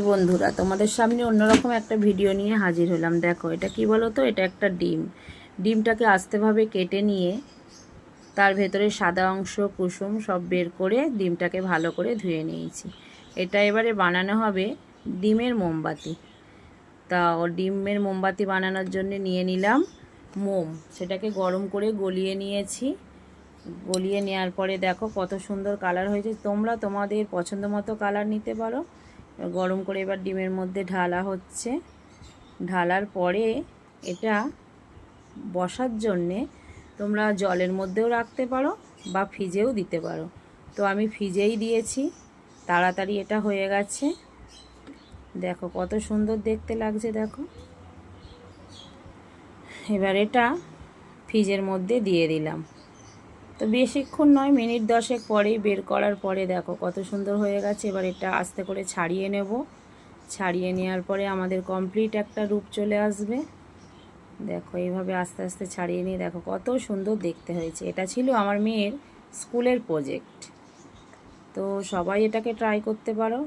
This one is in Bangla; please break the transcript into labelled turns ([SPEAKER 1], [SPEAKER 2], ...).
[SPEAKER 1] বন্ধুরা, তোমাদের সামনে অন্যরকম একটা ভিডিও নিয়ে হাজির হলাম। দেখো, এটা কি বলো তো, এটা একটা ডিম। ডিমটাকে আস্তেভাবে কেটে নিয়ে তার ভেতরে সাদা অংশ কুসুম সব বের করে ডিমটাকে ভালো করে ধুয়ে নিয়েছি। এটা এবারে বানানো হবে ডিমের মোমবাতি। তা ডিমের মোমবাতি বানানোর জন্য নিয়ে নিলাম মোম। সেটাকে গরম করে গলিয়ে নিয়েছি। গলিয়ে নেওয়ার পরে দেখো কত সুন্দর কালার হয়েছে। তোমরা তোমাদের পছন্দ মতো কালার নিতে পারো। গরম করে এবার ডিমের মধ্যে ঢালা হচ্ছে। ঢালার পরে এটা বসার জন্যে তোমরা জলের মধ্যেও রাখতে পারো বা ফ্রিজেও দিতে পারো। তো আমি ফ্রিজেই দিয়েছি, তাড়াতাড়ি এটা হয়ে গেছে। দেখো কত সুন্দর দেখতে লাগছে। দেখো, এবার এটা ফ্রিজের মধ্যে দিয়ে দিলাম। তো বেশিক্ষণ নয়, মিনিট 10 পরেই বের করার পরে দেখো কত সুন্দর হয়ে গেছে। এবার এটা আস্তে করে ছাড়িয়ে নেব। ছাড়িয়ে নেওয়ার পরে আমাদের কমপ্লিট একটা রূপ চলে আসবে। দেখো এইভাবে আস্তে আস্তে ছাড়িয়ে নিয়ে দেখো কত সুন্দর দেখতে হয়েছে। এটা ছিল আমার মেয়ের স্কুলের প্রজেক্ট। তো সবাই এটাকে ট্রাই করতে পারো।